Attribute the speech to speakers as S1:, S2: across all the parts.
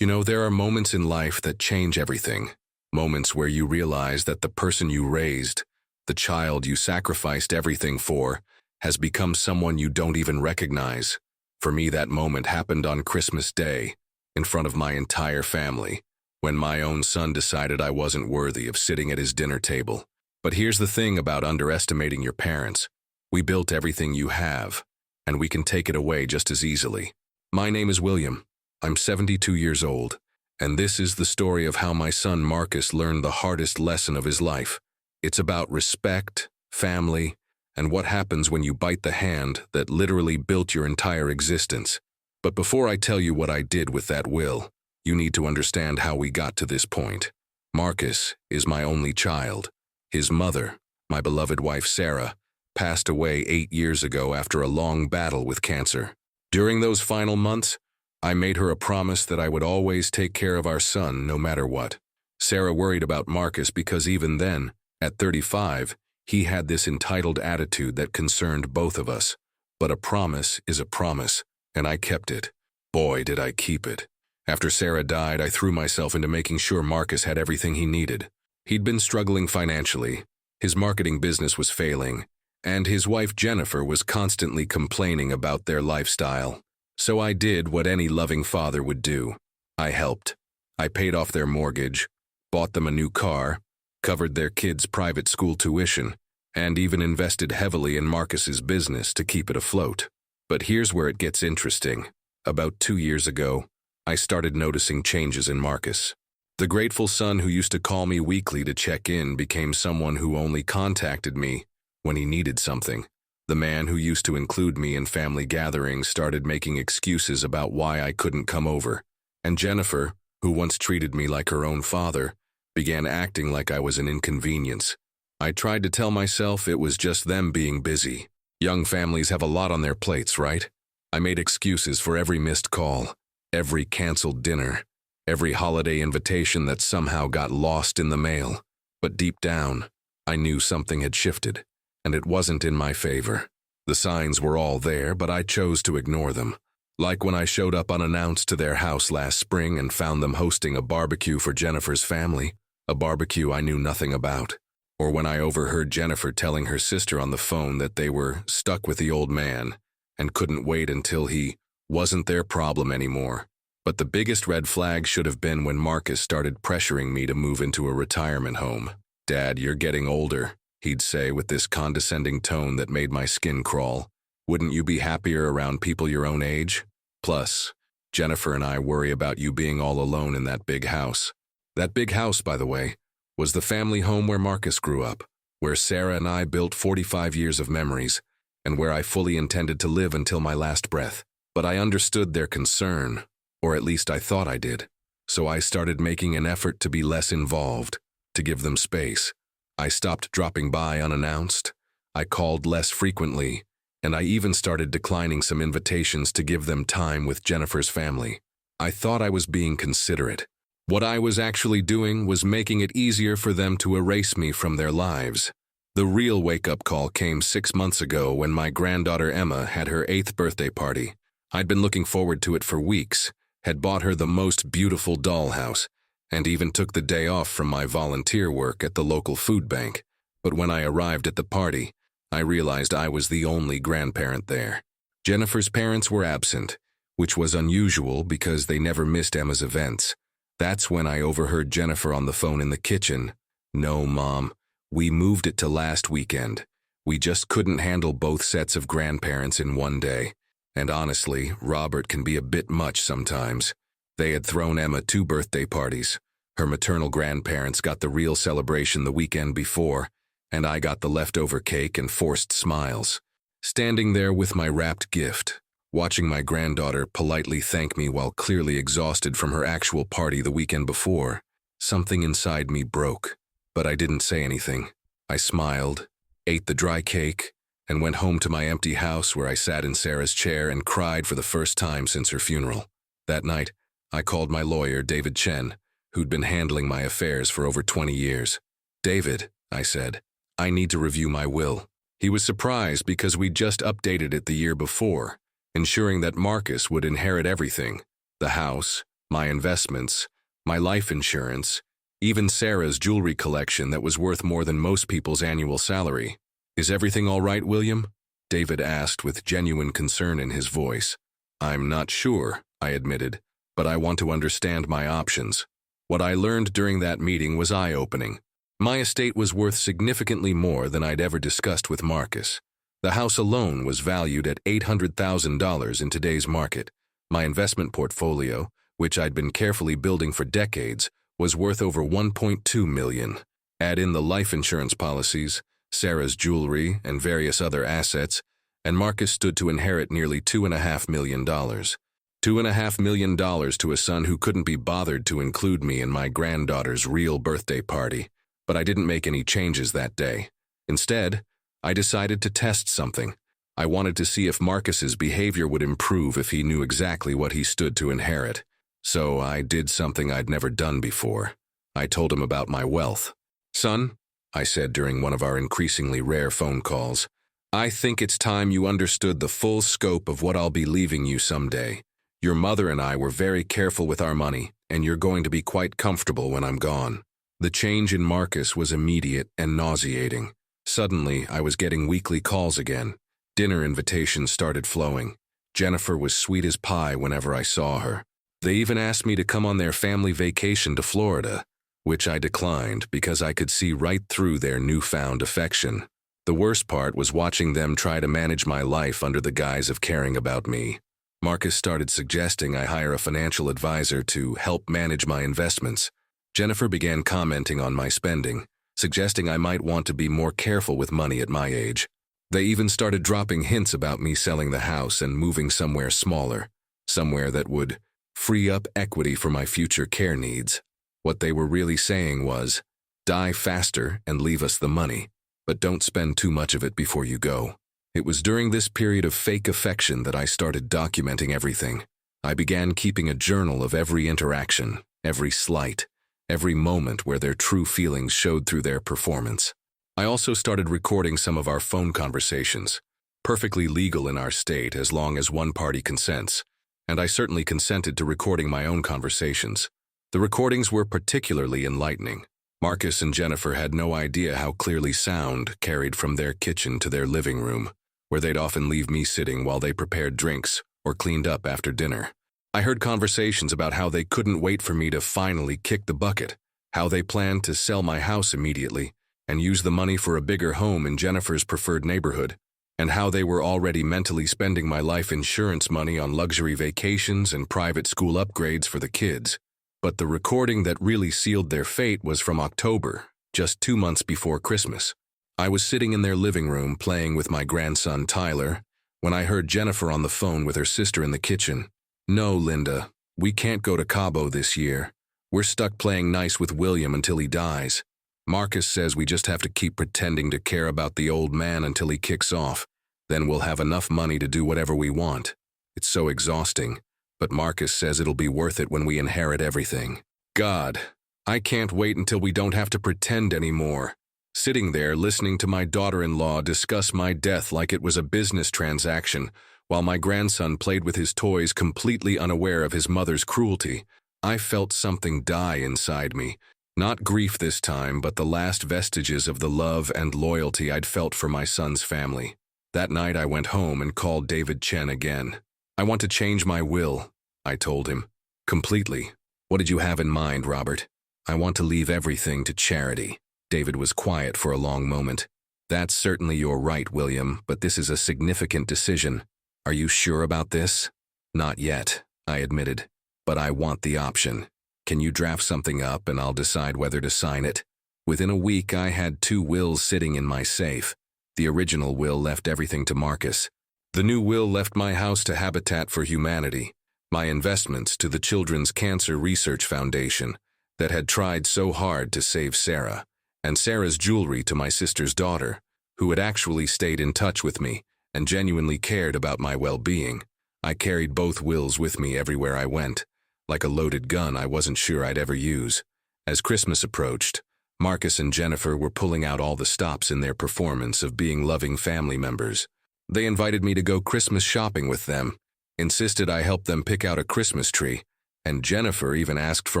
S1: You know, there are moments in life that change everything. Moments where you realize that the person you raised, the child you sacrificed everything for, has become someone you don't even recognize. For me, that moment happened on Christmas Day, in front of my entire family, when my own son decided I wasn't worthy of sitting at his dinner table. But here's the thing about underestimating your parents. We built everything you have, and we can take it away just as easily. My name is William. I'm 72 years old, and this is the story of how my son Marcus learned the hardest lesson of his life. It's about respect, family, and what happens when you bite the hand that literally built your entire existence. But before I tell you what I did with that will, you need to understand how we got to this point. Marcus is my only child. His mother, my beloved wife Sarah, passed away 8 years ago after a long battle with cancer. During those final months, I made her a promise that I would always take care of our son no matter what. Sarah worried about Marcus because even then, at 35, he had this entitled attitude that concerned both of us. But a promise is a promise, and I kept it. Boy, did I keep it. After Sarah died, I threw myself into making sure Marcus had everything he needed. He'd been struggling financially, his marketing business was failing, and his wife Jennifer was constantly complaining about their lifestyle. So I did what any loving father would do. I helped. I paid off their mortgage, bought them a new car, covered their kids' private school tuition, and even invested heavily in Marcus's business to keep it afloat. But here's where it gets interesting. About 2 years ago, I started noticing changes in Marcus. The grateful son who used to call me weekly to check in became someone who only contacted me when he needed something. The man who used to include me in family gatherings started making excuses about why I couldn't come over. And Jennifer, who once treated me like her own father, began acting like I was an inconvenience. I tried to tell myself it was just them being busy. Young families have a lot on their plates, right? I made excuses for every missed call, every canceled dinner, every holiday invitation that somehow got lost in the mail. But deep down, I knew something had shifted. And it wasn't in my favor. The signs were all there, but I chose to ignore them. Like when I showed up unannounced to their house last spring and found them hosting a barbecue for Jennifer's family, a barbecue I knew nothing about. Or when I overheard Jennifer telling her sister on the phone that they were stuck with the old man and couldn't wait until he wasn't their problem anymore. But the biggest red flag should have been when Marcus started pressuring me to move into a retirement home. "Dad, you're getting older," he'd say with this condescending tone that made my skin crawl. "Wouldn't you be happier around people your own age? Plus, Jennifer and I worry about you being all alone in that big house." That big house, by the way, was the family home where Marcus grew up, where Sarah and I built 45 years of memories, and where I fully intended to live until my last breath. But I understood their concern, or at least I thought I did. So I started making an effort to be less involved, to give them space. I stopped dropping by unannounced, I called less frequently, and I even started declining some invitations to give them time with Jennifer's family. I thought I was being considerate. What I was actually doing was making it easier for them to erase me from their lives. The real wake-up call came 6 months ago when my granddaughter Emma had her 8th birthday party. I'd been looking forward to it for weeks, had bought her the most beautiful dollhouse, and even took the day off from my volunteer work at the local food bank. But when I arrived at the party, I realized I was the only grandparent there. Jennifer's parents were absent, which was unusual because they never missed Emma's events. That's when I overheard Jennifer on the phone in the kitchen. "No, Mom, we moved it to last weekend. We just couldn't handle both sets of grandparents in one day. And honestly, Robert can be a bit much sometimes." They had thrown Emma 2 birthday parties. Her maternal grandparents got the real celebration the weekend before, and I got the leftover cake and forced smiles. Standing there with my wrapped gift, watching my granddaughter politely thank me while clearly exhausted from her actual party the weekend before, something inside me broke. But I didn't say anything. I smiled, ate the dry cake, and went home to my empty house where I sat in Sarah's chair and cried for the first time since her funeral. That night, I called my lawyer, David Chen, who'd been handling my affairs for over 20 years. "David," I said, "I need to review my will." He was surprised because we'd just updated it the year before, ensuring that Marcus would inherit everything: the house, my investments, my life insurance, even Sarah's jewelry collection that was worth more than most people's annual salary. "Is everything all right, William?" David asked with genuine concern in his voice. "I'm not sure," I admitted, "but I want to understand my options." What I learned during that meeting was eye-opening. My estate was worth significantly more than I'd ever discussed with Marcus. The house alone was valued at $800,000 in today's market. My investment portfolio, which I'd been carefully building for decades, was worth over $1.2 million. Add in the life insurance policies, Sarah's jewelry, and various other assets, and Marcus stood to inherit nearly $2.5 million. $2.5 million to a son who couldn't be bothered to include me in my granddaughter's real birthday party. But I didn't make any changes that day. Instead, I decided to test something. I wanted to see if Marcus's behavior would improve if he knew exactly what he stood to inherit. So I did something I'd never done before. I told him about my wealth. "Son," I said during one of our increasingly rare phone calls, "I think it's time you understood the full scope of what I'll be leaving you someday. Your mother and I were very careful with our money, and you're going to be quite comfortable when I'm gone." The change in Marcus was immediate and nauseating. Suddenly, I was getting weekly calls again. Dinner invitations started flowing. Jennifer was sweet as pie whenever I saw her. They even asked me to come on their family vacation to Florida, which I declined because I could see right through their newfound affection. The worst part was watching them try to manage my life under the guise of caring about me. Marcus started suggesting I hire a financial advisor to help manage my investments. Jennifer began commenting on my spending, suggesting I might want to be more careful with money at my age. They even started dropping hints about me selling the house and moving somewhere smaller, somewhere that would free up equity for my future care needs. What they were really saying was, "Die faster and leave us the money, but don't spend too much of it before you go." It was during this period of fake affection that I started documenting everything. I began keeping a journal of every interaction, every slight, every moment where their true feelings showed through their performance. I also started recording some of our phone conversations, perfectly legal in our state as long as one party consents, and I certainly consented to recording my own conversations. The recordings were particularly enlightening. Marcus and Jennifer had no idea how clearly sound carried from their kitchen to their living room, where they'd often leave me sitting while they prepared drinks or cleaned up after dinner. I heard conversations about how they couldn't wait for me to finally kick the bucket, how they planned to sell my house immediately and use the money for a bigger home in Jennifer's preferred neighborhood, and how they were already mentally spending my life insurance money on luxury vacations and private school upgrades for the kids. But the recording that really sealed their fate was from October, just 2 months before Christmas. I was sitting in their living room playing with my grandson Tyler when I heard Jennifer on the phone with her sister in the kitchen. "No, Linda, we can't go to Cabo this year. We're stuck playing nice with William until he dies. Marcus says we just have to keep pretending to care about the old man until he kicks off. Then we'll have enough money to do whatever we want. It's so exhausting, but Marcus says it'll be worth it when we inherit everything. God, I can't wait until we don't have to pretend anymore." Sitting there listening to my daughter-in-law discuss my death like it was a business transaction, while my grandson played with his toys completely unaware of his mother's cruelty, I felt something die inside me. Not grief this time, but the last vestiges of the love and loyalty I'd felt for my son's family. That night I went home and called David Chen again. "I want to change my will," I told him. "Completely." "What did you have in mind, Robert?" "I want to leave everything to charity." David was quiet for a long moment. "That's certainly your right, William, but this is a significant decision. Are you sure about this?" "Not yet," I admitted, "but I want the option. Can you draft something up and I'll decide whether to sign it?" Within a week, I had 2 wills sitting in my safe. The original will left everything to Marcus. The new will left my house to Habitat for Humanity, my investments to the Children's Cancer Research Foundation that had tried so hard to save Sarah, and Sarah's jewelry to my sister's daughter, who had actually stayed in touch with me and genuinely cared about my well-being. I carried both wills with me everywhere I went, like a loaded gun I wasn't sure I'd ever use. As Christmas approached, Marcus and Jennifer were pulling out all the stops in their performance of being loving family members. They invited me to go Christmas shopping with them, insisted I help them pick out a Christmas tree, And Jennifer even asked for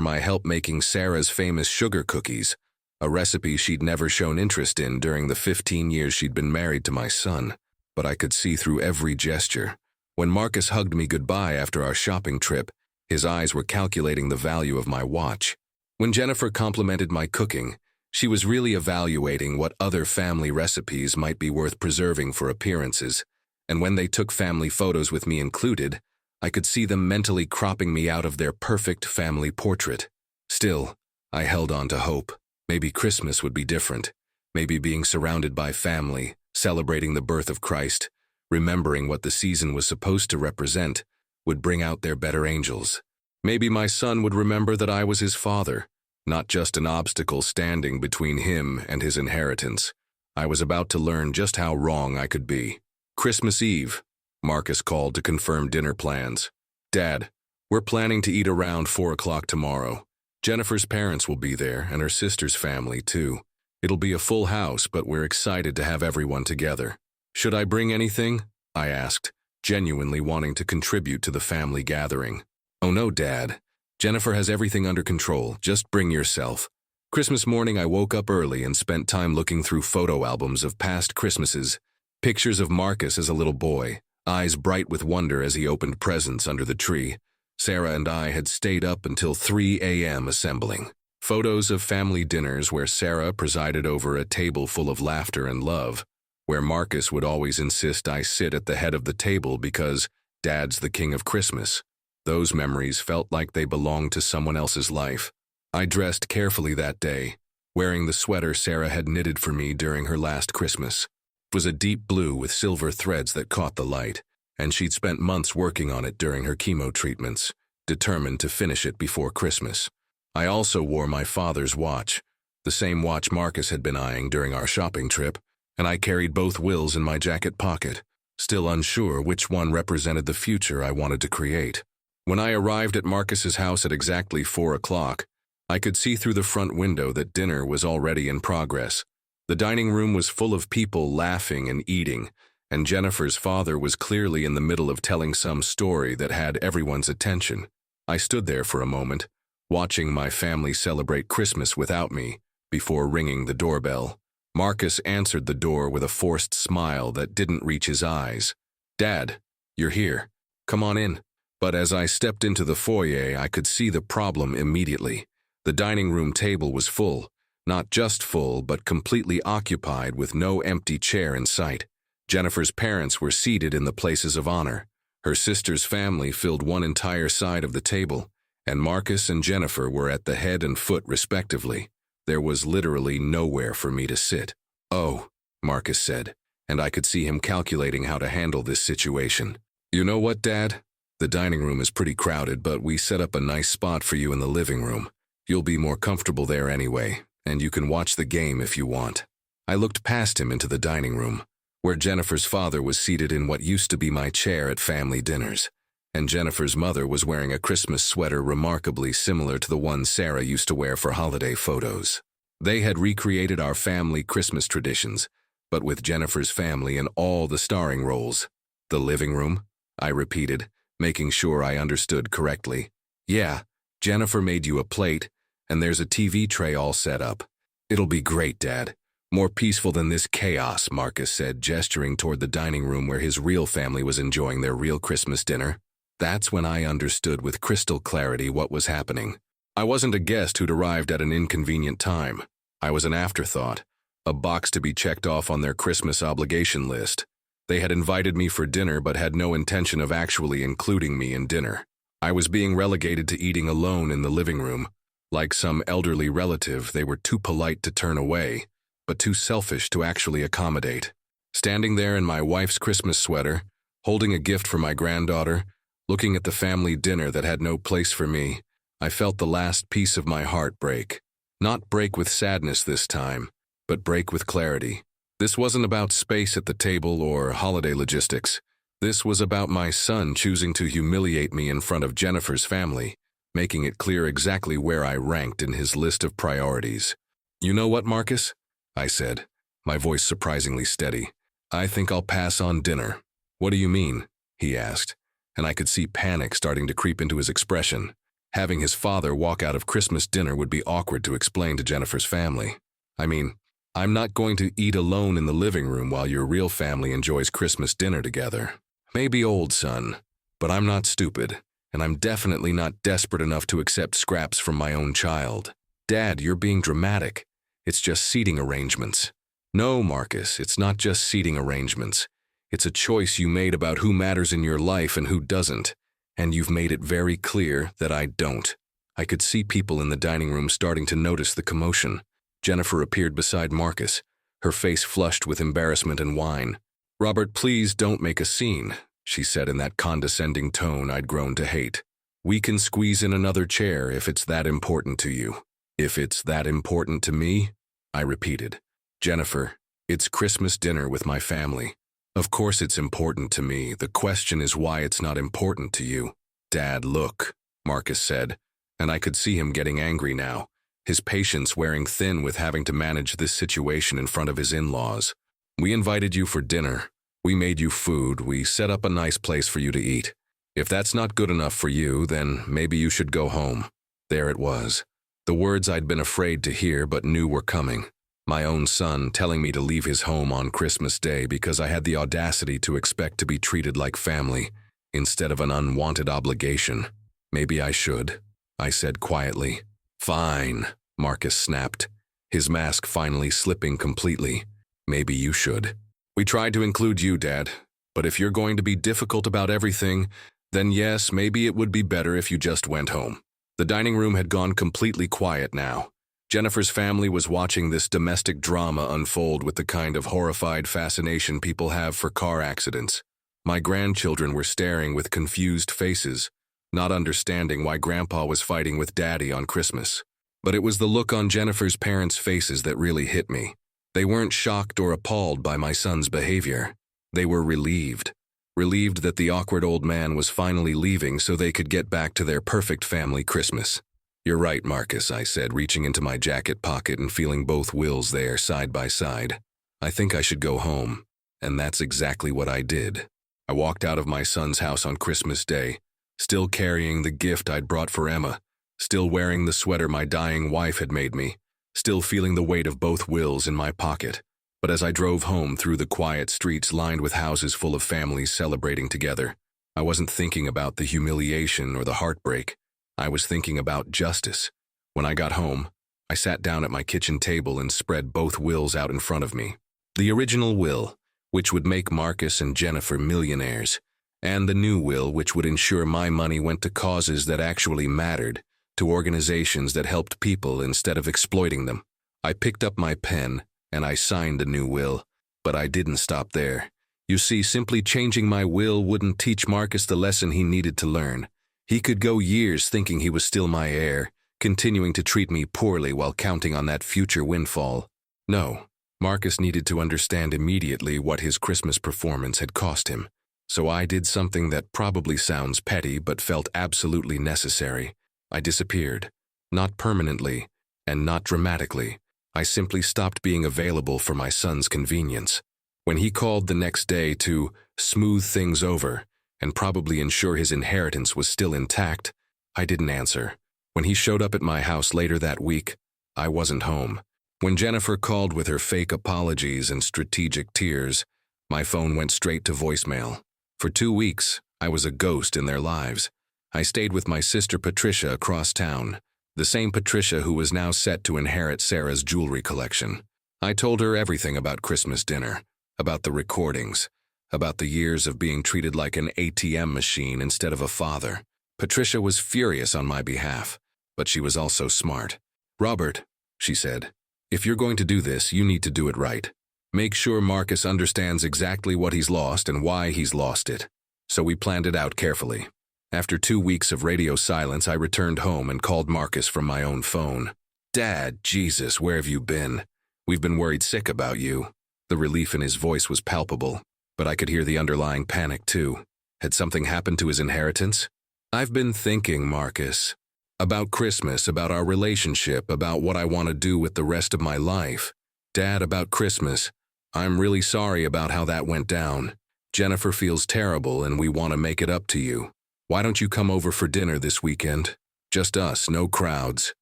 S1: my help making Sarah's famous sugar cookies, a recipe she'd never shown interest in during the 15 years she'd been married to my son. But I could see through every gesture. When Marcus hugged me goodbye after our shopping trip, his eyes were calculating the value of my watch. When Jennifer complimented my cooking, she was really evaluating what other family recipes might be worth preserving for appearances. And when they took family photos with me included, I could see them mentally cropping me out of their perfect family portrait. Still, I held on to hope. Maybe Christmas would be different. Maybe being surrounded by family, celebrating the birth of Christ, remembering what the season was supposed to represent, would bring out their better angels. Maybe my son would remember that I was his father, not just an obstacle standing between him and his inheritance. I was about to learn just how wrong I could be. Christmas Eve, Marcus called to confirm dinner plans. "Dad, we're planning to eat around 4 o'clock tomorrow. Jennifer's parents will be there, and her sister's family, too. It'll be a full house, but we're excited to have everyone together. Should I bring anything?" I asked, genuinely wanting to contribute to the family gathering. "Oh no, Dad. Jennifer has everything under control. Just bring yourself." Christmas morning, I woke up early and spent time looking through photo albums of past Christmases, pictures of Marcus as a little boy, eyes bright with wonder as he opened presents under the tree. Sarah and I had stayed up until 3 a.m. assembling. Photos of family dinners where Sarah presided over a table full of laughter and love, where Marcus would always insist I sit at the head of the table because Dad's the king of Christmas. Those memories felt like they belonged to someone else's life. I dressed carefully that day, wearing the sweater Sarah had knitted for me during her last Christmas. It was a deep blue with silver threads that caught the light, and she'd spent months working on it during her chemo treatments, determined to finish it before Christmas. I also wore my father's watch, the same watch Marcus had been eyeing during our shopping trip, and I carried both wills in my jacket pocket, still unsure which one represented the future I wanted to create. When I arrived at Marcus's house at exactly 4 o'clock, I could see through the front window that dinner was already in progress. The dining room was full of people laughing and eating, and Jennifer's father was clearly in the middle of telling some story that had everyone's attention. I stood there for a moment, watching my family celebrate Christmas without me, before ringing the doorbell. Marcus answered the door with a forced smile that didn't reach his eyes. "Dad, you're here. Come on in." But as I stepped into the foyer, I could see the problem immediately. The dining room table was full, not just full, but completely occupied with no empty chair in sight. Jennifer's parents were seated in the places of honor. Her sister's family filled one entire side of the table, and Marcus and Jennifer were at the head and foot respectively. There was literally nowhere for me to sit. "Oh," Marcus said, and I could see him calculating how to handle this situation. "You know what, Dad? The dining room is pretty crowded, but we set up a nice spot for you in the living room. You'll be more comfortable there anyway, and you can watch the game if you want." I looked past him into the dining room, where Jennifer's father was seated in what used to be my chair at family dinners, and Jennifer's mother was wearing a Christmas sweater remarkably similar to the one Sarah used to wear for holiday photos. They had recreated our family Christmas traditions, but with Jennifer's family in all the starring roles. "The living room?" I repeated, making sure I understood correctly. "Yeah, Jennifer made you a plate, and there's a TV tray all set up." "It'll be great, Dad. More peaceful than this chaos," Marcus said, gesturing toward the dining room where his real family was enjoying their real Christmas dinner. That's when I understood with crystal clarity what was happening. I wasn't a guest who'd arrived at an inconvenient time. I was an afterthought, a box to be checked off on their Christmas obligation list. They had invited me for dinner but had no intention of actually including me in dinner. I was being relegated to eating alone in the living room. Like some elderly relative, they were too polite to turn away, but too selfish to actually accommodate. Standing there in my wife's Christmas sweater, holding a gift for my granddaughter, looking at the family dinner that had no place for me, I felt the last piece of my heart break. Not break with sadness this time, but break with clarity. This wasn't about space at the table or holiday logistics. This was about my son choosing to humiliate me in front of Jennifer's family, making it clear exactly where I ranked in his list of priorities. "You know what, Marcus?" I said, my voice surprisingly steady. "I think I'll pass on dinner." "What do you mean?" he asked, and I could see panic starting to creep into his expression. Having his father walk out of Christmas dinner would be awkward to explain to Jennifer's family. I mean, I'm not going to eat alone in the living room while your real family enjoys Christmas dinner together. Maybe old, son, but I'm not stupid, and I'm definitely not desperate enough to accept scraps from my own child. Dad, you're being dramatic. It's just seating arrangements. No, Marcus, it's not just seating arrangements. It's a choice you made about who matters in your life and who doesn't, and you've made it very clear that I don't. I could see people in the dining room starting to notice the commotion. Jennifer appeared beside Marcus, her face flushed with embarrassment and wine. "Robert, please don't make a scene," she said in that condescending tone I'd grown to hate. "We can squeeze in another chair if it's that important to you." "If it's that important to me?" I repeated. "Jennifer, it's Christmas dinner with my family. Of course it's important to me. The question is why it's not important to you." "Dad, look," Marcus said, and I could see him getting angry now, his patience wearing thin with having to manage this situation in front of his in-laws. "We invited you for dinner. We made you food. We set up a nice place for you to eat. If that's not good enough for you, then maybe you should go home." There it was. The words I'd been afraid to hear but knew were coming. My own son telling me to leave his home on Christmas Day because I had the audacity to expect to be treated like family instead of an unwanted obligation. "Maybe I should," I said quietly. "Fine," Marcus snapped, his mask finally slipping completely. "Maybe you should. We tried to include you, Dad, but if you're going to be difficult about everything, then yes, maybe it would be better if you just went home." The dining room had gone completely quiet now. Jennifer's family was watching this domestic drama unfold with the kind of horrified fascination people have for car accidents. My grandchildren were staring with confused faces, not understanding why Grandpa was fighting with Daddy on Christmas. But it was the look on Jennifer's parents' faces that really hit me. They weren't shocked or appalled by my son's behavior. They were relieved. Relieved that the awkward old man was finally leaving so they could get back to their perfect family Christmas. "You're right, Marcus," I said, reaching into my jacket pocket and feeling both wills there side by side. "I think I should go home." And that's exactly what I did. I walked out of my son's house on Christmas Day, still carrying the gift I'd brought for Emma, still wearing the sweater my dying wife had made me, still feeling the weight of both wills in my pocket. But as I drove home through the quiet streets lined with houses full of families celebrating together, I wasn't thinking about the humiliation or the heartbreak. I was thinking about justice. When I got home, I sat down at my kitchen table and spread both wills out in front of me. The original will, which would make Marcus and Jennifer millionaires, and the new will, which would ensure my money went to causes that actually mattered, to organizations that helped people instead of exploiting them. I picked up my pen and I signed the new will, but I didn't stop there. You see, simply changing my will wouldn't teach Marcus the lesson he needed to learn. He could go years thinking he was still my heir, continuing to treat me poorly while counting on that future windfall. No, Marcus needed to understand immediately what his Christmas performance had cost him. So I did something that probably sounds petty but felt absolutely necessary. I disappeared. Not permanently, and not dramatically. I simply stopped being available for my son's convenience. When he called the next day to smooth things over and probably ensure his inheritance was still intact, I didn't answer. When he showed up at my house later that week, I wasn't home. When Jennifer called with her fake apologies and strategic tears, my phone went straight to voicemail. For 2 weeks, I was a ghost in their lives. I stayed with my sister Patricia across town, the same Patricia who was now set to inherit Sarah's jewelry collection. I told her everything about Christmas dinner, about the recordings, about the years of being treated like an ATM machine instead of a father. Patricia was furious on my behalf, but she was also smart. "Robert," she said, "if you're going to do this, you need to do it right. Make sure Marcus understands exactly what he's lost and why he's lost it." So we planned it out carefully. After 2 weeks of radio silence, I returned home and called Marcus from my own phone. "Dad, Jesus, where have you been? We've been worried sick about you." The relief in his voice was palpable, but I could hear the underlying panic too. Had something happened to his inheritance? "I've been thinking, Marcus, about Christmas, about our relationship, about what I want to do with the rest of my life. Dad, about Christmas. I'm really sorry about how that went down. Jennifer feels terrible and we want to make it up to you. Why don't you come over for dinner this weekend?" Just us, no crowds.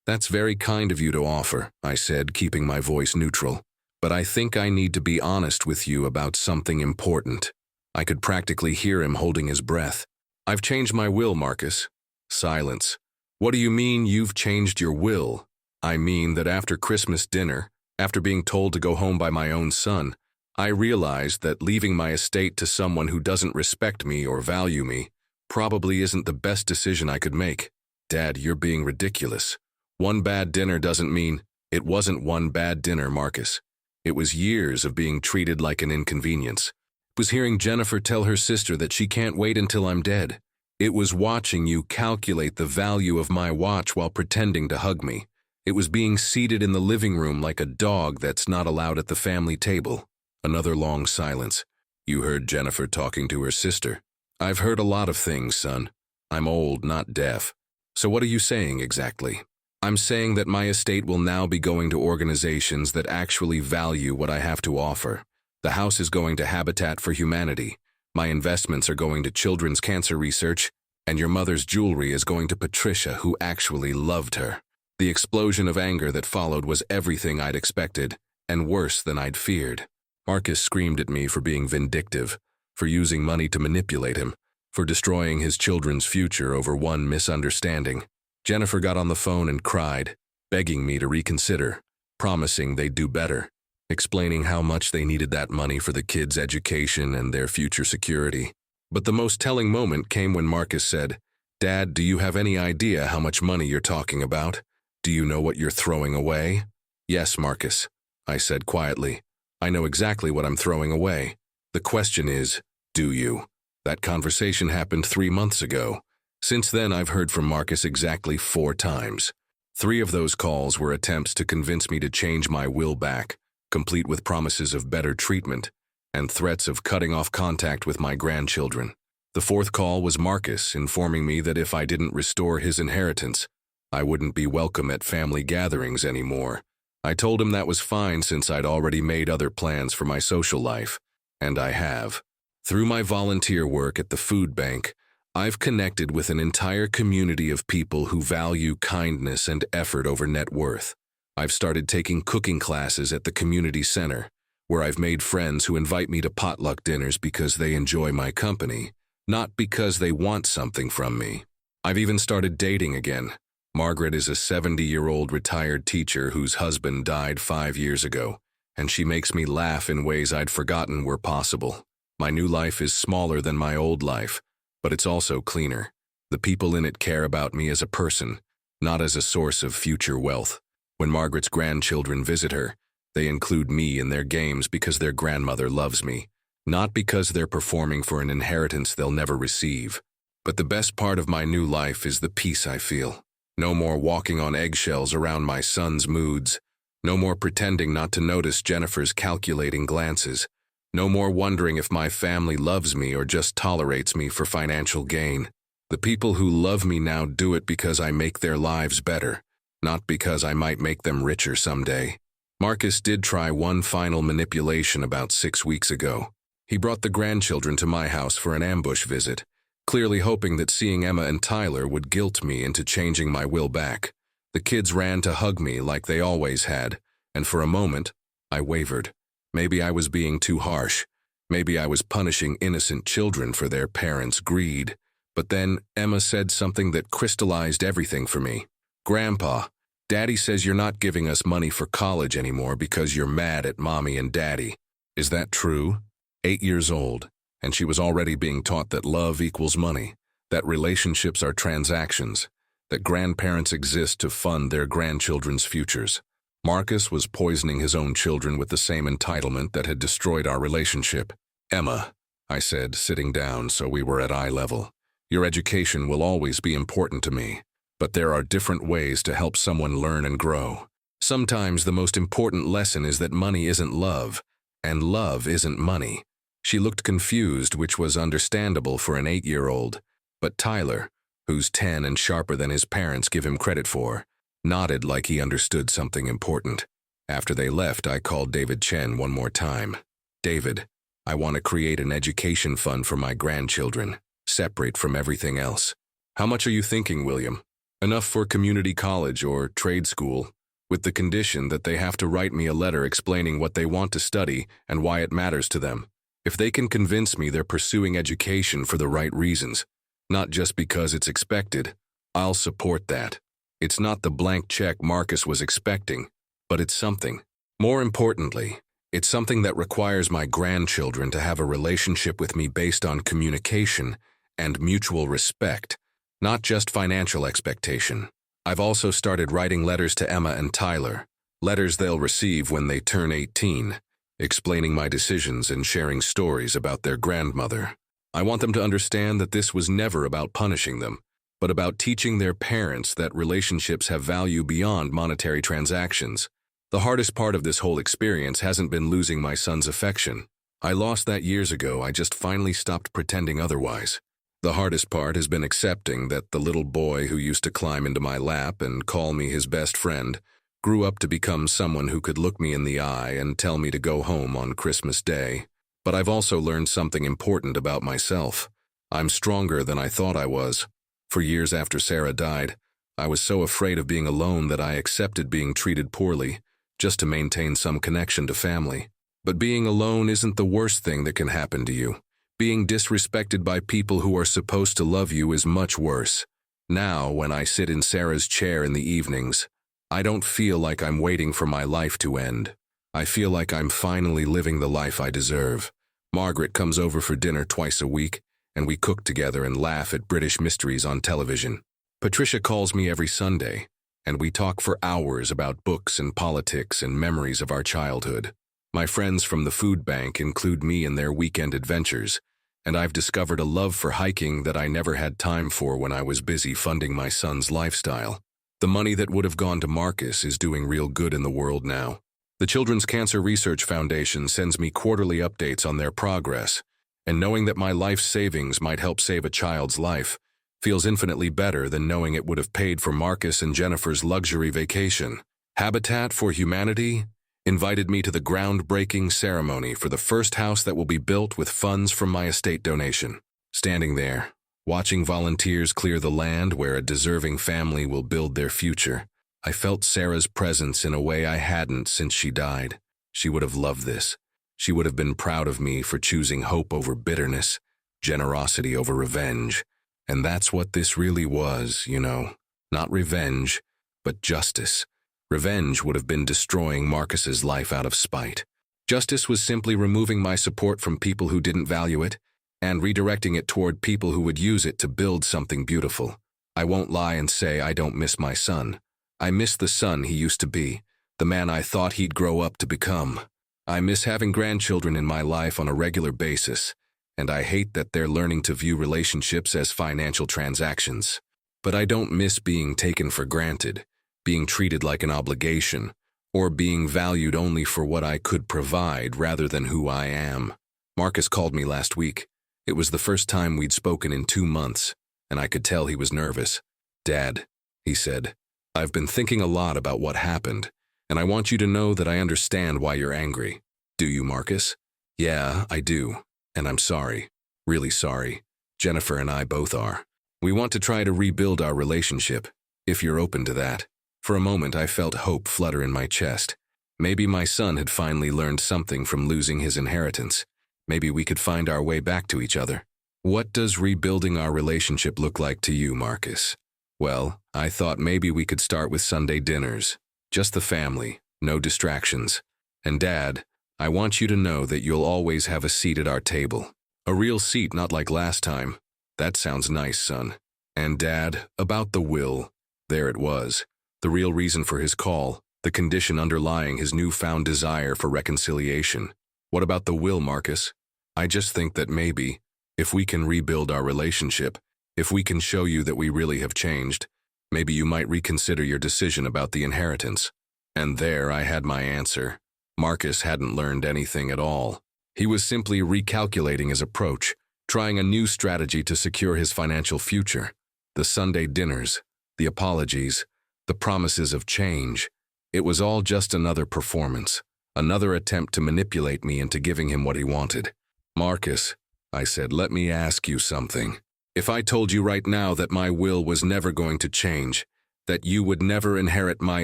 S1: That's very kind of you to offer, I said, keeping my voice neutral. But I think I need to be honest with you about something important. I could practically hear him holding his breath. I've changed my will, Marcus. Silence. What do you mean you've changed your will? I mean that after Christmas dinner, after being told to go home by my own son, I realized that leaving my estate to someone who doesn't respect me or value me probably isn't the best decision I could make. Dad, you're being ridiculous. One bad dinner doesn't mean it wasn't one bad dinner, Marcus. It was years of being treated like an inconvenience. It was hearing Jennifer tell her sister that she can't wait until I'm dead. It was watching you calculate the value of my watch while pretending to hug me. It was being seated in the living room like a dog that's not allowed at the family table. Another long silence. You heard Jennifer talking to her sister. I've heard a lot of things, son. I'm old, not deaf. So what are you saying exactly? I'm saying that my estate will now be going to organizations that actually value what I have to offer. The house is going to Habitat for Humanity. My investments are going to children's cancer research, and your mother's jewelry is going to Patricia, who actually loved her. The explosion of anger that followed was everything I'd expected, and worse than I'd feared. Marcus screamed at me for being vindictive, for using money to manipulate him, for destroying his children's future over one misunderstanding. Jennifer got on the phone and cried, begging me to reconsider, promising they'd do better, explaining how much they needed that money for the kids' education and their future security. But the most telling moment came when Marcus said, Dad, do you have any idea how much money you're talking about? Do you know what you're throwing away? Yes, Marcus, I said quietly. I know exactly what I'm throwing away. The question is, do you? That conversation happened 3 months ago. Since then, I've heard from Marcus exactly 4 times. 3 of those calls were attempts to convince me to change my will back, complete with promises of better treatment, and threats of cutting off contact with my grandchildren. The 4th call was Marcus informing me that if I didn't restore his inheritance, I wouldn't be welcome at family gatherings anymore. I told him that was fine since I'd already made other plans for my social life, and I have. Through my volunteer work at the food bank, I've connected with an entire community of people who value kindness and effort over net worth. I've started taking cooking classes at the community center, where I've made friends who invite me to potluck dinners because they enjoy my company, not because they want something from me. I've even started dating again. Margaret is a 70-year-old retired teacher whose husband died 5 years ago, and she makes me laugh in ways I'd forgotten were possible. My new life is smaller than my old life, but it's also cleaner. The people in it care about me as a person, not as a source of future wealth. When Margaret's grandchildren visit her, they include me in their games because their grandmother loves me, not because they're performing for an inheritance they'll never receive. But the best part of my new life is the peace I feel. No more walking on eggshells around my son's moods. No more pretending not to notice Jennifer's calculating glances. No more wondering if my family loves me or just tolerates me for financial gain. The people who love me now do it because I make their lives better, not because I might make them richer someday. Marcus did try one final manipulation about 6 weeks ago. He brought the grandchildren to my house for an ambush visit, clearly hoping that seeing Emma and Tyler would guilt me into changing my will back. The kids ran to hug me like they always had, and for a moment, I wavered. Maybe I was being too harsh. Maybe I was punishing innocent children for their parents' greed. But then Emma said something that crystallized everything for me. Grandpa, Daddy says you're not giving us money for college anymore because you're mad at Mommy and Daddy. Is that true? 8 years old, and she was already being taught that love equals money, that relationships are transactions, that grandparents exist to fund their grandchildren's futures. Marcus was poisoning his own children with the same entitlement that had destroyed our relationship. Emma, I said, sitting down so we were at eye level, your education will always be important to me, but there are different ways to help someone learn and grow. Sometimes the most important lesson is that money isn't love, and love isn't money. She looked confused, which was understandable for an 8-year-old, but Tyler, who's 10 and sharper than his parents give him credit for, nodded like he understood something important. After they left, I called David Chen one more time. David, I want to create an education fund for my grandchildren, separate from everything else. How much are you thinking, William? enough for community college or trade school, with the condition that they have to write me a letter explaining what they want to study and why it matters to them. If they can convince me they're pursuing education for the right reasons, not just because it's expected, I'll support that. It's not the blank check Marcus was expecting, but it's something. More importantly, it's something that requires my grandchildren to have a relationship with me based on communication and mutual respect, not just financial expectation. I've also started writing letters to Emma and Tyler, letters they'll receive when they turn 18, explaining my decisions and sharing stories about their grandmother. I want them to understand that this was never about punishing them, but about teaching their parents that relationships have value beyond monetary transactions. The hardest part of this whole experience hasn't been losing my son's affection. I lost that years ago. I just finally stopped pretending otherwise. The hardest part has been accepting that the little boy who used to climb into my lap and call me his best friend grew up to become someone who could look me in the eye and tell me to go home on Christmas Day. But I've also learned something important about myself. I'm stronger than I thought I was. For years after Sarah died, I was so afraid of being alone that I accepted being treated poorly, just to maintain some connection to family. But being alone isn't the worst thing that can happen to you. Being disrespected by people who are supposed to love you is much worse. Now, when I sit in Sarah's chair in the evenings, I don't feel like I'm waiting for my life to end. I feel like I'm finally living the life I deserve. Margaret comes over for dinner twice a week, and we cook together and laugh at British mysteries on television. Patricia calls me every Sunday, and we talk for hours about books and politics and memories of our childhood. My friends from the food bank include me in their weekend adventures, and I've discovered a love for hiking that I never had time for when I was busy funding my son's lifestyle. The money that would have gone to Marcus is doing real good in the world now. The Children's Cancer Research Foundation sends me quarterly updates on their progress, and knowing that my life savings might help save a child's life feels infinitely better than knowing it would have paid for Marcus and Jennifer's luxury vacation. Habitat for Humanity invited me to the groundbreaking ceremony for the first house that will be built with funds from my estate donation. Standing there, watching volunteers clear the land where a deserving family will build their future, I felt Sarah's presence in a way I hadn't since she died. She would have loved this. She would have been proud of me for choosing hope over bitterness, generosity over revenge. And that's what this really was, you know. Not revenge, but justice. Revenge would have been destroying Marcus's life out of spite. Justice was simply removing my support from people who didn't value it and redirecting it toward people who would use it to build something beautiful. I won't lie and say I don't miss my son. I miss the son he used to be, the man I thought he'd grow up to become. I miss having grandchildren in my life on a regular basis, and I hate that they're learning to view relationships as financial transactions. But I don't miss being taken for granted, being treated like an obligation, or being valued only for what I could provide rather than who I am. Marcus called me last week. It was the first time we'd spoken in 2 months, and I could tell he was nervous. "Dad," he said, "I've been thinking a lot about what happened, and I want you to know that I understand why you're angry." "Do you, Marcus?" "Yeah, I do. And I'm sorry. Really sorry. Jennifer and I both are. We want to try to rebuild our relationship, if you're open to that." For a moment, I felt hope flutter in my chest. Maybe my son had finally learned something from losing his inheritance. Maybe we could find our way back to each other. "What does rebuilding our relationship look like to you, Marcus?" "Well, I thought maybe we could start with Sunday dinners. Just the family, no distractions. And Dad, I want you to know that you'll always have a seat at our table. A real seat, not like last time." "That sounds nice, son." "And Dad, about the will." There it was. The real reason for his call, the condition underlying his newfound desire for reconciliation. "What about the will, Marcus?" "I just think that maybe, if we can rebuild our relationship, if we can show you that we really have changed, maybe you might reconsider your decision about the inheritance." And there I had my answer. Marcus hadn't learned anything at all. He was simply recalculating his approach, trying a new strategy to secure his financial future. The Sunday dinners, the apologies, the promises of change. It was all just another performance, another attempt to manipulate me into giving him what he wanted. "Marcus," I said, "let me ask you something. If I told you right now that my will was never going to change, that you would never inherit my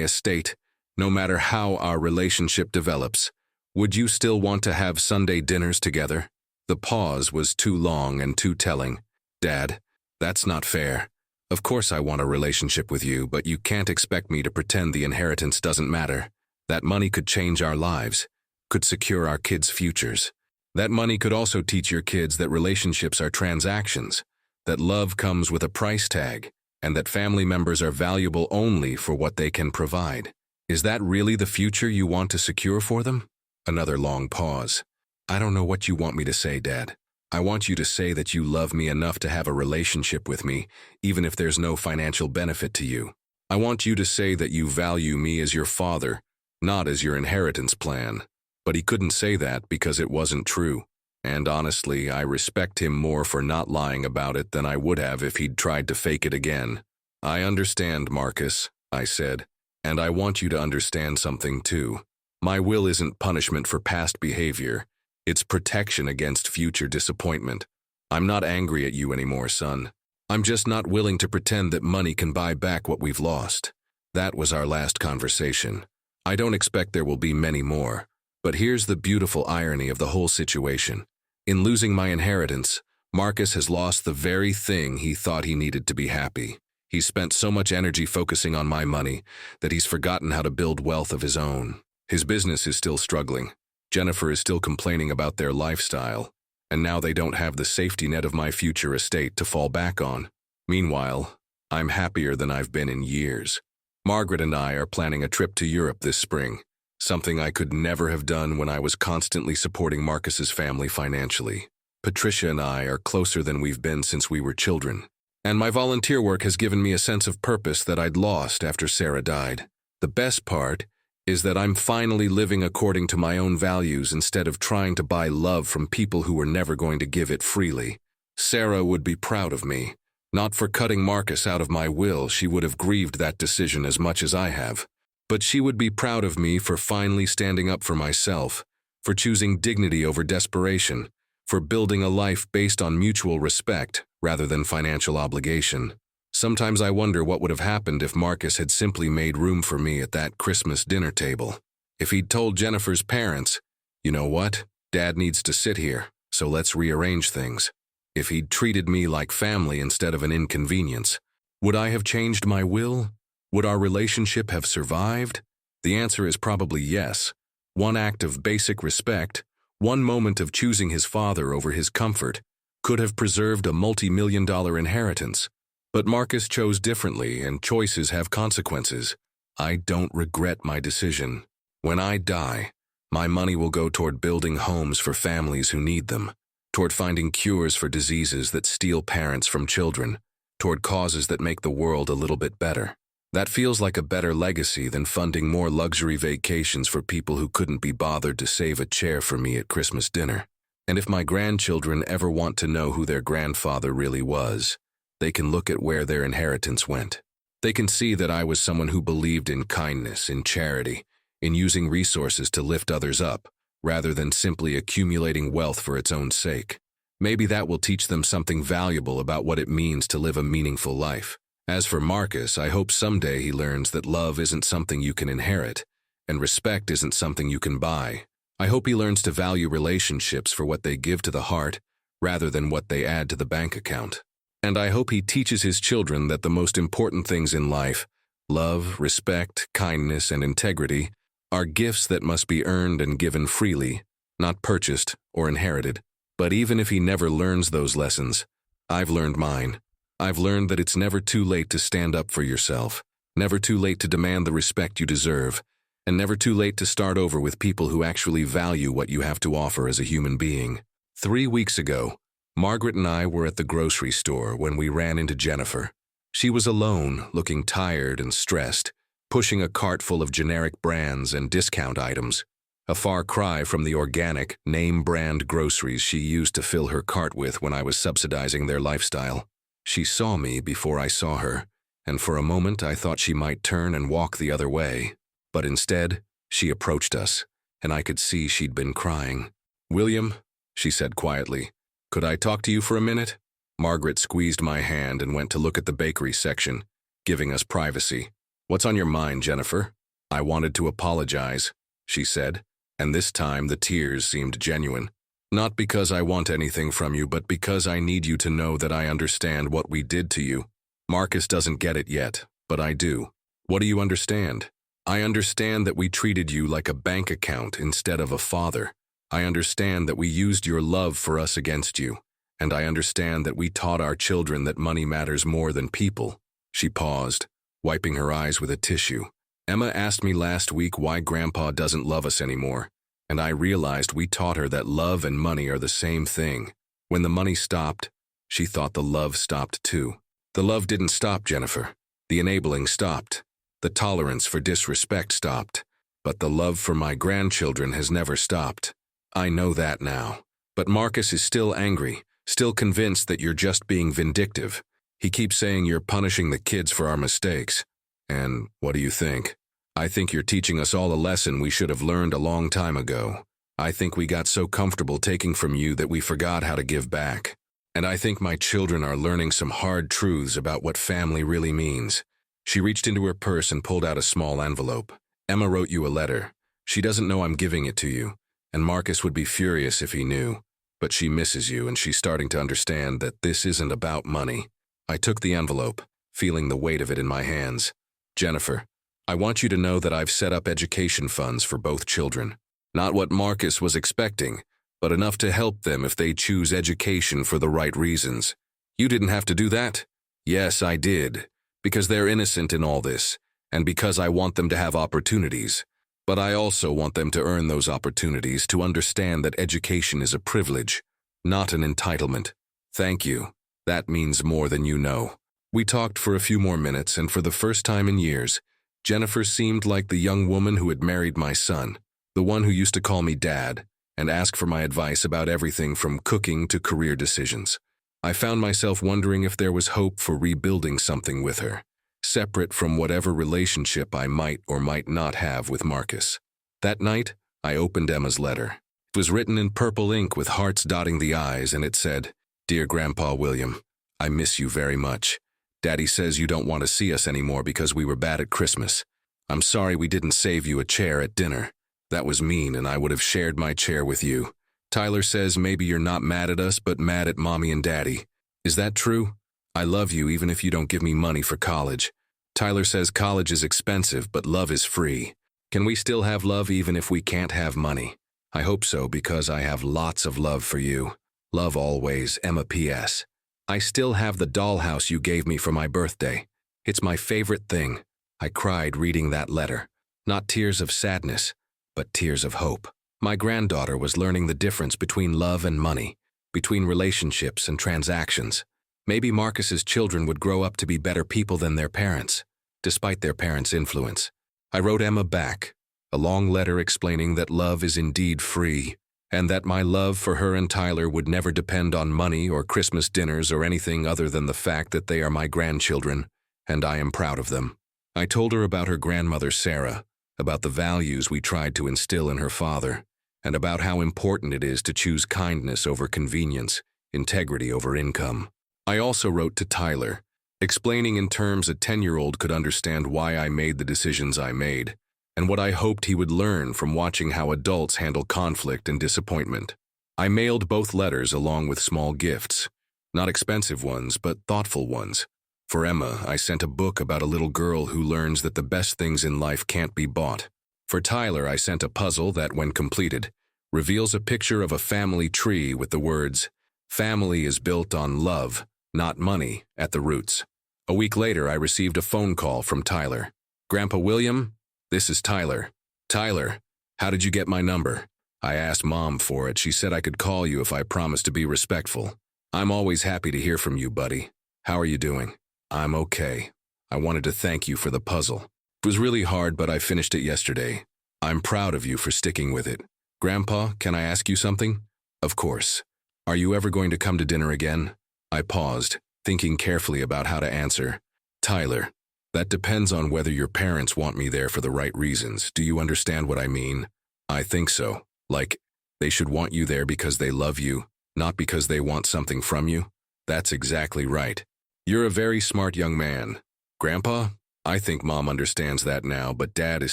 S1: estate, no matter how our relationship develops. Would you still want to have Sunday dinners together?" The pause was too long and too telling. "Dad, that's not fair. Of course I want a relationship with you, but you can't expect me to pretend the inheritance doesn't matter. That money could change our lives, could secure our kids' futures. That money could also teach your kids that relationships are transactions, that love comes with a price tag, and that family members are valuable only for what they can provide. Is that really the future you want to secure for them?" Another long pause. "I don't know what you want me to say, Dad. I want you to say that you love me enough to have a relationship with me, even if there's no financial benefit to you. I want you to say that you value me as your father, not as your inheritance plan." But he couldn't say that because it wasn't true. And honestly, I respect him more for not lying about it than I would have if he'd tried to fake it again. "I understand, Marcus," I said, "and I want you to understand something too. My will isn't punishment for past behavior. It's protection against future disappointment. I'm not angry at you anymore, son. I'm just not willing to pretend that money can buy back what we've lost. That was our last conversation. I don't expect there will be many more. But here's the beautiful irony of the whole situation. In losing my inheritance, Marcus has lost the very thing he thought he needed to be happy. He's spent so much energy focusing on my money that he's forgotten how to build wealth of his own. His business is still struggling. Jennifer is still complaining about their lifestyle, and now they don't have the safety net of my future estate to fall back on. Meanwhile, I'm happier than I've been in years. Margaret and I are planning a trip to Europe this spring, something I could never have done when I was constantly supporting Marcus's family financially. Patricia and I are closer than we've been since we were children, and my volunteer work has given me a sense of purpose that I'd lost after Sarah died. The best part is that I'm finally living according to my own values instead of trying to buy love from people who were never going to give it freely. Sarah would be proud of me. Not for cutting Marcus out of my will, she would have grieved that decision as much as I have. But she would be proud of me for finally standing up for myself, for choosing dignity over desperation, for building a life based on mutual respect rather than financial obligation. Sometimes I wonder what would have happened if Marcus had simply made room for me at that Christmas dinner table. If he'd told Jennifer's parents, "You know what? Dad needs to sit here, so let's rearrange things." If he'd treated me like family instead of an inconvenience, would I have changed my will? Would our relationship have survived? The answer is probably yes. One act of basic respect, one moment of choosing his father over his comfort, could have preserved a multi-million-dollar inheritance. But Marcus chose differently, and choices have consequences. I don't regret my decision. When I die, my money will go toward building homes for families who need them, toward finding cures for diseases that steal parents from children, toward causes that make the world a little bit better. That feels like a better legacy than funding more luxury vacations for people who couldn't be bothered to save a chair for me at Christmas dinner. And if my grandchildren ever want to know who their grandfather really was, they can look at where their inheritance went. They can see that I was someone who believed in kindness, in charity, in using resources to lift others up, rather than simply accumulating wealth for its own sake. Maybe that will teach them something valuable about what it means to live a meaningful life. As for Marcus, I hope someday he learns that love isn't something you can inherit, and respect isn't something you can buy. I hope he learns to value relationships for what they give to the heart, rather than what they add to the bank account. And I hope he teaches his children that the most important things in life, love, respect, kindness, and integrity, are gifts that must be earned and given freely, not purchased or inherited. But even if he never learns those lessons, I've learned mine. I've learned that it's never too late to stand up for yourself, never too late to demand the respect you deserve, and never too late to start over with people who actually value what you have to offer as a human being. 3 weeks ago, Margaret and I were at the grocery store when we ran into Jennifer. She was alone, looking tired and stressed, pushing a cart full of generic brands and discount items, a far cry from the organic, name-brand groceries she used to fill her cart with when I was subsidizing their lifestyle. She saw me before I saw her, and for a moment I thought she might turn and walk the other way. But instead, she approached us, and I could see she'd been crying. "William," she said quietly, "could I talk to you for a minute?" Margaret squeezed my hand and went to look at the bakery section, giving us privacy. "What's on your mind, Jennifer?" "I wanted to apologize," she said, and this time the tears seemed genuine. "Not because I want anything from you, but because I need you to know that I understand what we did to you. Marcus doesn't get it yet, but I do." "What do you understand?" "I understand that we treated you like a bank account instead of a father. I understand that we used your love for us against you. And I understand that we taught our children that money matters more than people." She paused, wiping her eyes with a tissue. "Emma asked me last week why Grandpa doesn't love us anymore, and I realized we taught her that love and money are the same thing. When the money stopped, she thought the love stopped too. The love didn't stop, Jennifer. The enabling stopped. The tolerance for disrespect stopped. But the love for my grandchildren has never stopped. I know that now. But Marcus is still angry, still convinced that you're just being vindictive. He keeps saying you're punishing the kids for our mistakes. And what do you think? I think you're teaching us all a lesson we should have learned a long time ago. I think we got so comfortable taking from you that we forgot how to give back. And I think my children are learning some hard truths about what family really means." She reached into her purse and pulled out a small envelope. "Emma wrote you a letter. She doesn't know I'm giving it to you, and Marcus would be furious if he knew. But she misses you, and she's starting to understand that this isn't about money." I took the envelope, feeling the weight of it in my hands. "Jennifer, I want you to know that I've set up education funds for both children. Not what Marcus was expecting, but enough to help them if they choose education for the right reasons." "You didn't have to do that?" "Yes, I did, because they're innocent in all this, and because I want them to have opportunities. But I also want them to earn those opportunities, to understand that education is a privilege, not an entitlement." "Thank you. That means more than you know." We talked for a few more minutes, and for the first time in years, Jennifer seemed like the young woman who had married my son, the one who used to call me Dad, and ask for my advice about everything from cooking to career decisions. I found myself wondering if there was hope for rebuilding something with her, separate from whatever relationship I might or might not have with Marcus. That night, I opened Emma's letter. It was written in purple ink with hearts dotting the I's, and it said, "Dear Grandpa William, I miss you very much. Daddy says you don't want to see us anymore because we were bad at Christmas. I'm sorry we didn't save you a chair at dinner. That was mean, and I would have shared my chair with you. Tyler says maybe you're not mad at us, but mad at Mommy and Daddy. Is that true? I love you even if you don't give me money for college. Tyler says college is expensive, but love is free. Can we still have love even if we can't have money? I hope so, because I have lots of love for you. Love always, Emma P.S. I still have the dollhouse you gave me for my birthday. It's my favorite thing." I cried reading that letter. Not tears of sadness, but tears of hope. My granddaughter was learning the difference between love and money, between relationships and transactions. Maybe Marcus's children would grow up to be better people than their parents, despite their parents' influence. I wrote Emma back, a long letter explaining that love is indeed free, and that my love for her and Tyler would never depend on money or Christmas dinners or anything other than the fact that they are my grandchildren, and I am proud of them. I told her about her grandmother Sarah, about the values we tried to instill in her father, and about how important it is to choose kindness over convenience, integrity over income. I also wrote to Tyler, explaining in terms a 10-year-old could understand why I made the decisions I made, and what I hoped he would learn from watching how adults handle conflict and disappointment. I mailed both letters along with small gifts, not expensive ones, but thoughtful ones. For Emma, I sent a book about a little girl who learns that the best things in life can't be bought. For Tyler, I sent a puzzle that, when completed, reveals a picture of a family tree with the words, "Family is built on love, not money," at the roots. A week later, I received a phone call from Tyler. "Grandpa William, this is Tyler." "Tyler, how did you get my number?" "I asked Mom for it. She said I could call you if I promised to be respectful." "I'm always happy to hear from you, buddy. How are you doing?" "I'm okay. I wanted to thank you for the puzzle. It was really hard, but I finished it yesterday. I'm proud of you for sticking with it." "Grandpa, can I ask you something?" "Of course. Are you ever going to come to dinner again?" I paused, thinking carefully about how to answer. "Tyler, that depends on whether your parents want me there for the right reasons. Do you understand what I mean?" "I think so. Like, they should want you there because they love you, not because they want something from you?" "That's exactly right. You're a very smart young man. Grandpa, I think Mom understands that now, but Dad is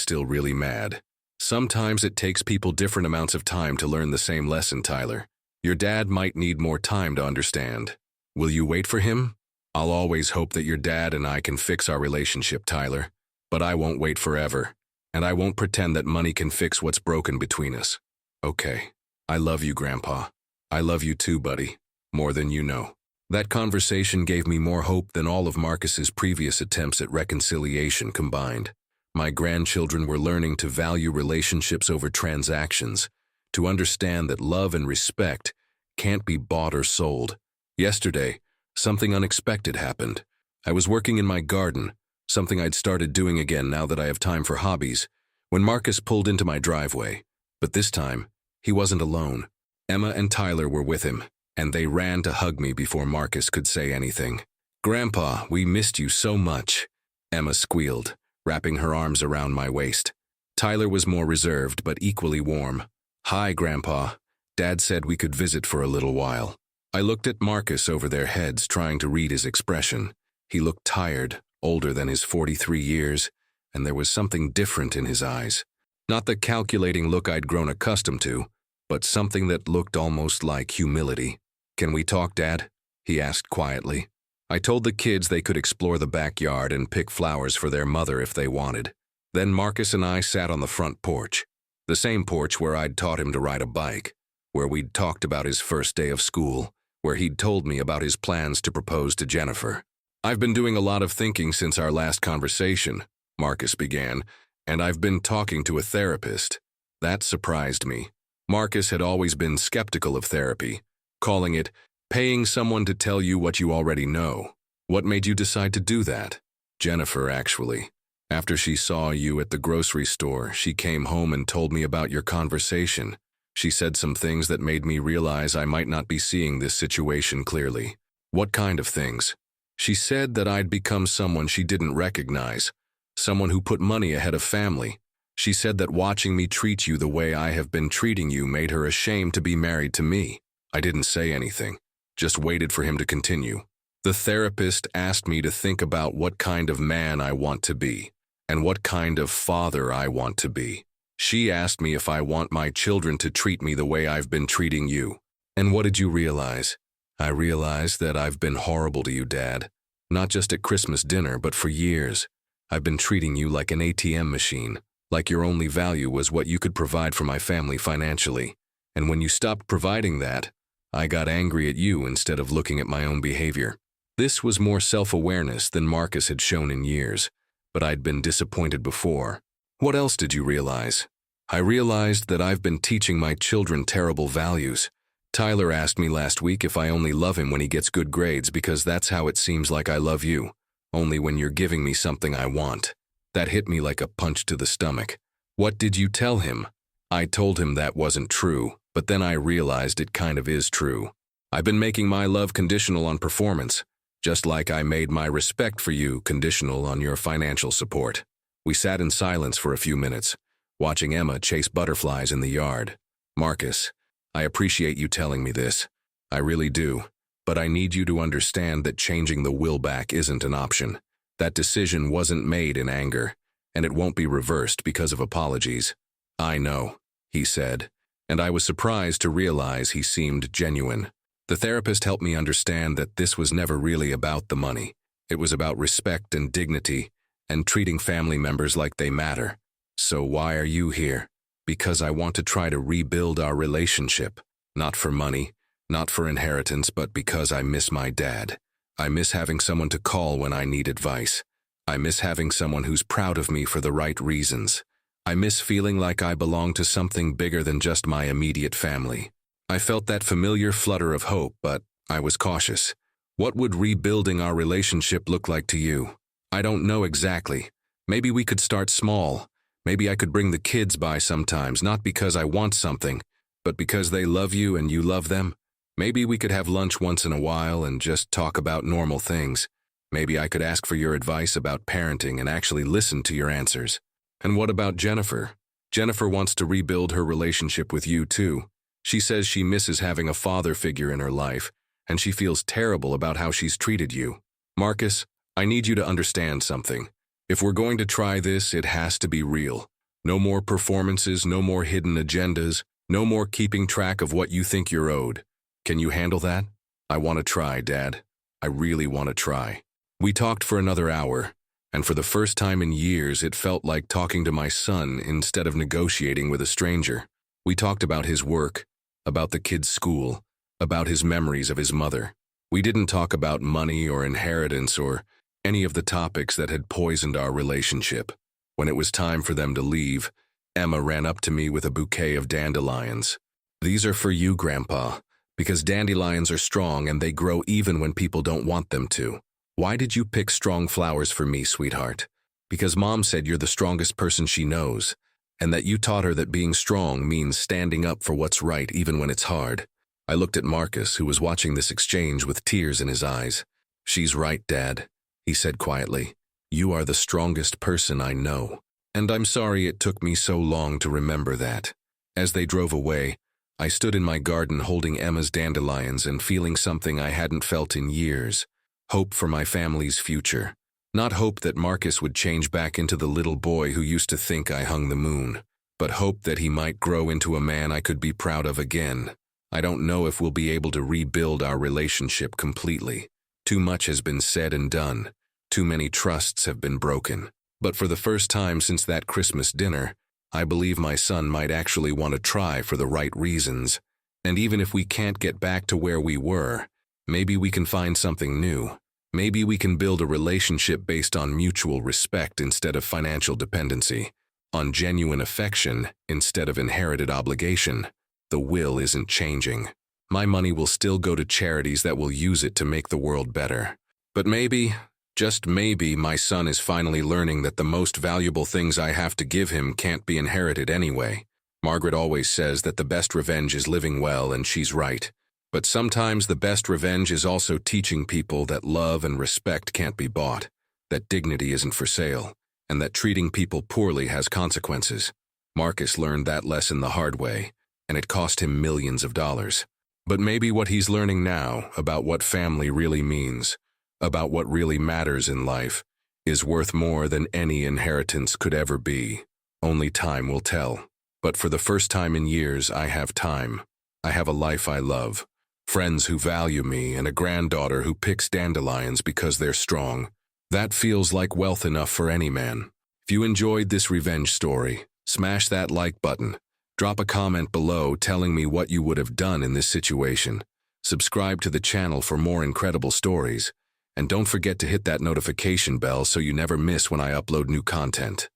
S1: still really mad. Sometimes it takes people different amounts of time to learn the same lesson, Tyler. Your dad might need more time to understand. Will you wait for him? I'll always hope that your dad and I can fix our relationship, Tyler. But I won't wait forever. And I won't pretend that money can fix what's broken between us. Okay. I love you, Grandpa. I love you too, buddy. More than you know. That conversation gave me more hope than all of Marcus's previous attempts at reconciliation combined. My grandchildren were learning to value relationships over transactions, to understand that love and respect can't be bought or sold. Yesterday, something unexpected happened. I was working in my garden, something I'd started doing again now that I have time for hobbies, when Marcus pulled into my driveway. But this time, he wasn't alone. Emma and Tyler were with him, and they ran to hug me before Marcus could say anything. "Grandpa, we missed you so much," Emma squealed, wrapping her arms around my waist. Tyler was more reserved but equally warm. "Hi, Grandpa. Dad said we could visit for a little while." I looked at Marcus over their heads, trying to read his expression. He looked tired, older than his 43 years, and there was something different in his eyes. Not the calculating look I'd grown accustomed to, but something that looked almost like humility. "Can we talk, Dad?" he asked quietly. I told the kids they could explore the backyard and pick flowers for their mother if they wanted. Then Marcus and I sat on the front porch, the same porch where I'd taught him to ride a bike, where we'd talked about his first day of school, where he'd told me about his plans to propose to Jennifer. "I've been doing a lot of thinking since our last conversation," Marcus began, "and I've been talking to a therapist." That surprised me. Marcus had always been skeptical of therapy, calling it paying someone to tell you what you already know. "What made you decide to do that?" "Jennifer, actually. After she saw you at the grocery store, she came home and told me about your conversation. She said some things that made me realize I might not be seeing this situation clearly." "What kind of things?" "She said that I'd become someone she didn't recognize, someone who put money ahead of family. She said that watching me treat you the way I have been treating you made her ashamed to be married to me." I didn't say anything, just waited for him to continue. "The therapist asked me to think about what kind of man I want to be, and what kind of father I want to be. She asked me if I want my children to treat me the way I've been treating you." "And what did you realize?" "I realized that I've been horrible to you, Dad. Not just at Christmas dinner, but for years. I've been treating you like an ATM machine, like your only value was what you could provide for my family financially. And when you stopped providing that, I got angry at you instead of looking at my own behavior." This was more self-awareness than Marcus had shown in years, but I'd been disappointed before. "What else did you realize?" "I realized that I've been teaching my children terrible values. Tyler asked me last week if I only love him when he gets good grades because that's how it seems like I love you, only when you're giving me something I want." That hit me like a punch to the stomach. "What did you tell him?" "I told him that wasn't true, but then I realized it kind of is true. I've been making my love conditional on performance, just like I made my respect for you conditional on your financial support." We sat in silence for a few minutes, watching Emma chase butterflies in the yard. "Marcus, I appreciate you telling me this. I really do. But I need you to understand that changing the will back isn't an option. That decision wasn't made in anger, and it won't be reversed because of apologies." "I know," he said, and I was surprised to realize he seemed genuine. The therapist helped me understand that this was never really about the money. It was about respect and dignity, and treating family members like they matter. "So why are you here?" "Because I want to try to rebuild our relationship. Not for money, not for inheritance, but because I miss my dad. I miss having someone to call when I need advice. I miss having someone who's proud of me for the right reasons. I miss feeling like I belong to something bigger than just my immediate family." I felt that familiar flutter of hope, but I was cautious. "What would rebuilding our relationship look like to you?" "I don't know exactly. Maybe we could start small. Maybe I could bring the kids by sometimes, not because I want something, but because they love you and you love them. Maybe we could have lunch once in a while and just talk about normal things. Maybe I could ask for your advice about parenting and actually listen to your answers." "And what about Jennifer?" "Jennifer wants to rebuild her relationship with you too. She says she misses having a father figure in her life, and she feels terrible about how she's treated you." "Marcus, I need you to understand something. If we're going to try this, it has to be real. No more performances, no more hidden agendas, no more keeping track of what you think you're owed. Can you handle that? I want to try, Dad. I really want to try. We talked for another hour, and for the first time in years, it felt like talking to my son instead of negotiating with a stranger. We talked about his work, about the kids' school, about his memories of his mother. We didn't talk about money or inheritance or any of the topics that had poisoned our relationship. When it was time for them to leave, Emma ran up to me with a bouquet of dandelions. "These are for you, Grandpa, because dandelions are strong and they grow even when people don't want them to." "Why did you pick strong flowers for me, sweetheart?" "Because Mom said you're the strongest person she knows, and that you taught her that being strong means standing up for what's right even when it's hard." I looked at Marcus, who was watching this exchange with tears in his eyes. "She's right, Dad," he said quietly. "You are the strongest person I know. And I'm sorry it took me so long to remember that." As they drove away, I stood in my garden holding Emma's dandelions and feeling something I hadn't felt in years. Hope for my family's future. Not hope that Marcus would change back into the little boy who used to think I hung the moon, but hope that he might grow into a man I could be proud of again. I don't know if we'll be able to rebuild our relationship completely. Too much has been said and done. Too many trusts have been broken. But for the first time since that Christmas dinner, I believe my son might actually want to try for the right reasons. And even if we can't get back to where we were, maybe we can find something new. Maybe we can build a relationship based on mutual respect instead of financial dependency, on genuine affection instead of inherited obligation. The will isn't changing. My money will still go to charities that will use it to make the world better. But maybe, just maybe, my son is finally learning that the most valuable things I have to give him can't be inherited anyway. Margaret always says that the best revenge is living well, and she's right. But sometimes the best revenge is also teaching people that love and respect can't be bought, that dignity isn't for sale, and that treating people poorly has consequences. Marcus learned that lesson the hard way, and it cost him millions of dollars. But maybe what he's learning now about what family really means, about what really matters in life, is worth more than any inheritance could ever be. Only time will tell. But for the first time in years, I have time. I have a life I love, friends who value me, and a granddaughter who picks dandelions because they're strong. That feels like wealth enough for any man. If you enjoyed this revenge story, smash that like button. Drop a comment below telling me what you would have done in this situation. Subscribe to the channel for more incredible stories. And don't forget to hit that notification bell so you never miss when I upload new content.